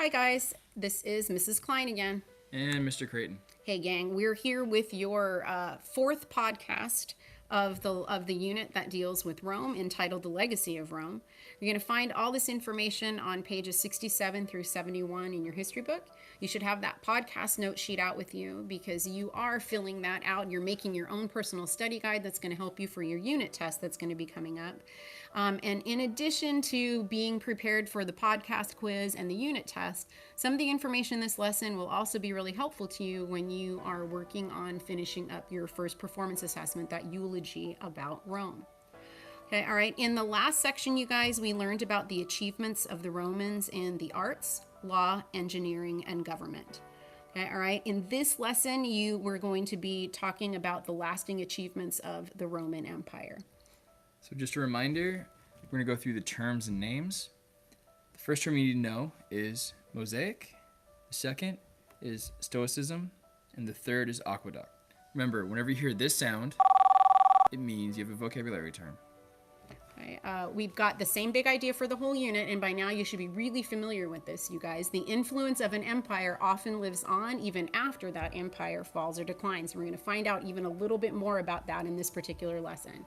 Hi guys, this is Mrs. Klein again. And Mr. Creighton. Hey gang, we're here with your fourth podcast of the unit that deals with Rome, entitled "The Legacy of Rome." You're going to find all this information on pages 67 through 71 in your history book. You should have that podcast note sheet out with you because you are filling that out. You're making your own personal study guide that's going to help you for your unit test that's going to be coming up. And in addition to being prepared for the podcast quiz and the unit test, some of the information in this lesson will also be really helpful to you when you are working on finishing up your first performance assessment, that eulogy about Rome. Okay, all right. In the last section, you guys, we learned about the achievements of the Romans in the arts, law, engineering, and government. Okay, all right. In this lesson, we're going to be talking about the lasting achievements of the Roman Empire. So just a reminder, we're going to go through the terms and names. The first term you need to know is mosaic. The second is stoicism. And the third is aqueduct. Remember, whenever you hear this sound, it means you have a vocabulary term. Okay, we've got the same big idea for the whole unit, and by now you should be really familiar with this, you guys. The influence of an empire often lives on even after that empire falls or declines. We're going to find out even a little bit more about that in this particular lesson.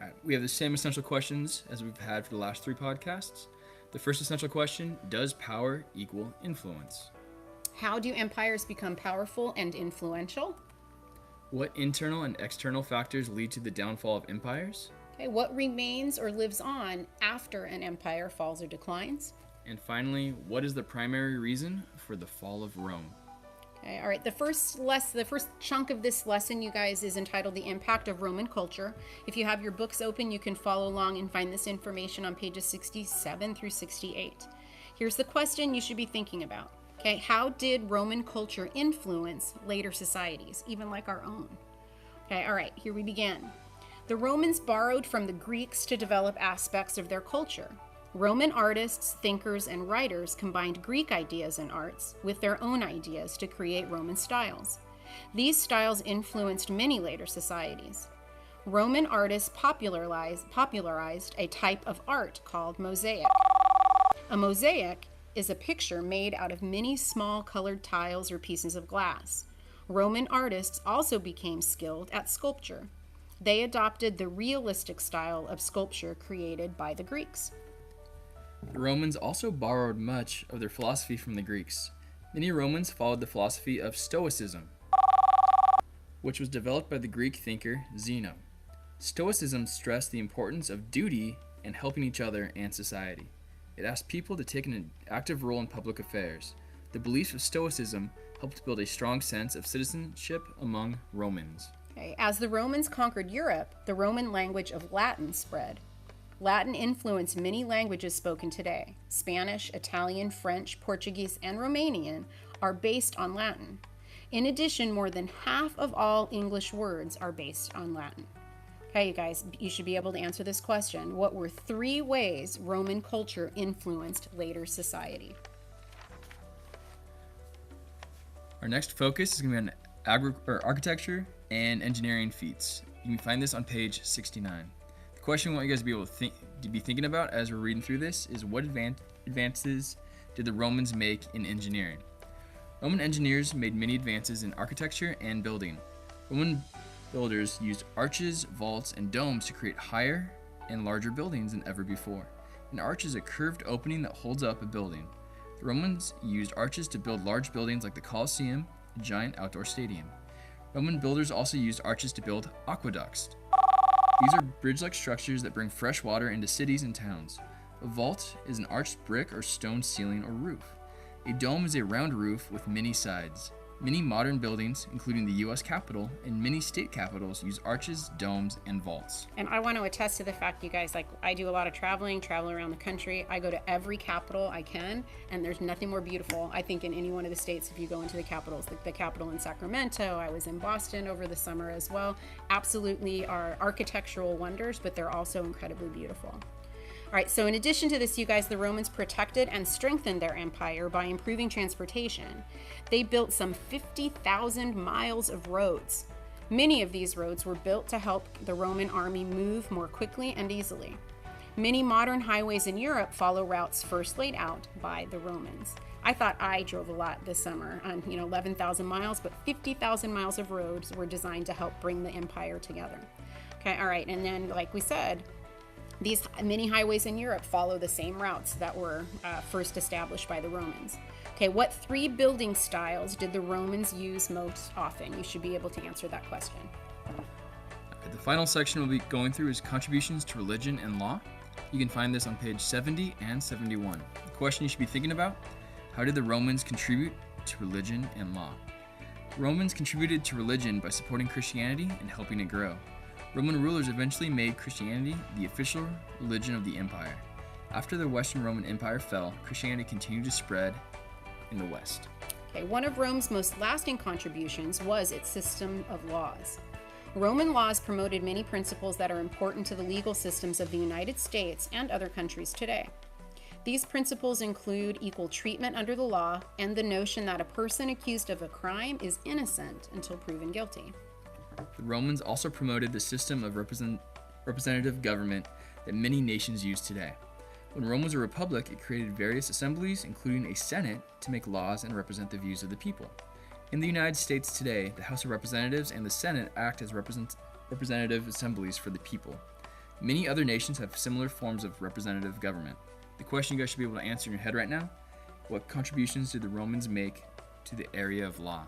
All right, we have the same essential questions as we've had for the last three podcasts. The first essential question, does power equal influence? How do empires become powerful and influential? What internal and external factors lead to the downfall of empires? Okay, what remains or lives on after an empire falls or declines? And finally, what is the primary reason for the fall of Rome? Okay, all right, the first chunk of this lesson, you guys, is entitled The Impact of Roman Culture. If you have your books open, you can follow along and find this information on pages 67 through 68. Here's the question you should be thinking about. Okay, how did Roman culture influence later societies, even like our own? Okay, all right, here we begin. The Romans borrowed from the Greeks to develop aspects of their culture. Roman artists, thinkers, and writers combined Greek ideas and arts with their own ideas to create Roman styles. These styles influenced many later societies. Roman artists popularized a type of art called mosaic. A mosaic is a picture made out of many small colored tiles or pieces of glass. Roman artists also became skilled at sculpture. They adopted the realistic style of sculpture created by the Greeks. The Romans also borrowed much of their philosophy from the Greeks. Many Romans followed the philosophy of Stoicism, which was developed by the Greek thinker Zeno. Stoicism stressed the importance of duty and helping each other and society. It asked people to take an active role in public affairs. The beliefs of Stoicism helped build a strong sense of citizenship among Romans. Okay. As the Romans conquered Europe, the Roman language of Latin spread. Latin influenced many languages spoken today. Spanish, Italian, French, Portuguese, and Romanian are based on Latin. In addition, more than half of all English words are based on Latin. Okay, you guys, you should be able to answer this question. What were 3 ways Roman culture influenced later society? Our next focus is going to be on architecture and engineering feats. You can find this on page 69. The question we want you guys to be able to be thinking about as we're reading through this is, what advances did the Romans make in engineering? Roman engineers made many advances in architecture and building. Roman builders used arches, vaults, and domes to create higher and larger buildings than ever before. An arch is a curved opening that holds up a building. The Romans used arches to build large buildings like the Colosseum, a giant outdoor stadium. Roman builders also used arches to build aqueducts. These are bridge-like structures that bring fresh water into cities and towns. A vault is an arched brick or stone ceiling or roof. A dome is a round roof with many sides. Many modern buildings, including the U.S. Capitol and many state capitals, use arches, domes, and vaults. And I want to attest to the fact, you guys, like, I do a lot of travel around the country. I go to every capital I can, and there's nothing more beautiful, I think, in any one of the states if you go into the capitals. Like the Capitol in Sacramento, I was in Boston over the summer as well. Absolutely are architectural wonders, but they're also incredibly beautiful. All right, so in addition to this, you guys, the Romans protected and strengthened their empire by improving transportation. They built some 50,000 miles of roads. Many of these roads were built to help the Roman army move more quickly and easily. Many modern highways in Europe follow routes first laid out by the Romans. I thought I drove a lot this summer on 11,000 miles, but 50,000 miles of roads were designed to help bring the empire together. Okay, all right, and then like we said, these many highways in Europe follow the same routes that were first established by the Romans. Okay, what 3 building styles did the Romans use most often? You should be able to answer that question. The final section we'll be going through is contributions to religion and law. You can find this on page 70 and 71. The question you should be thinking about: how did the Romans contribute to religion and law? Romans contributed to religion by supporting Christianity and helping it grow. Roman rulers eventually made Christianity the official religion of the empire. After the Western Roman Empire fell, Christianity continued to spread in the West. Okay, one of Rome's most lasting contributions was its system of laws. Roman laws promoted many principles that are important to the legal systems of the United States and other countries today. These principles include equal treatment under the law and the notion that a person accused of a crime is innocent until proven guilty. The Romans also promoted the system of representative government that many nations use today. When Rome was a republic, it created various assemblies, including a Senate, to make laws and represent the views of the people. In the United States today, the House of Representatives and the Senate act as representative assemblies for the people. Many other nations have similar forms of representative government. The question you guys should be able to answer in your head right now: what contributions did the Romans make to the area of law?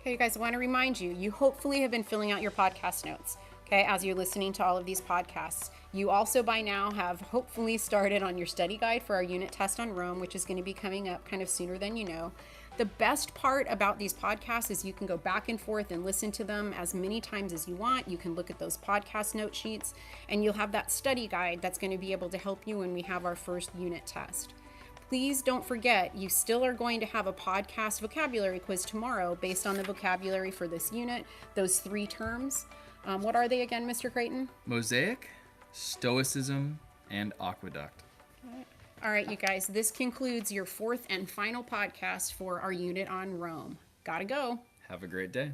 Okay, you guys, I want to remind you, you hopefully have been filling out your podcast notes, okay, as you're listening to all of these podcasts. You also by now have hopefully started on your study guide for our unit test on Rome, which is going to be coming up kind of sooner than you know. The best part about these podcasts is you can go back and forth and listen to them as many times as you want. You can look at those podcast note sheets, and you'll have that study guide that's going to be able to help you when we have our first unit test. Please don't forget, you still are going to have a podcast vocabulary quiz tomorrow based on the vocabulary for this unit, those 3 terms. What are they again, Mr. Creighton? Mosaic, Stoicism, and Aqueduct. All right, you guys, this concludes your 4th and final podcast for our unit on Rome. Gotta go. Have a great day.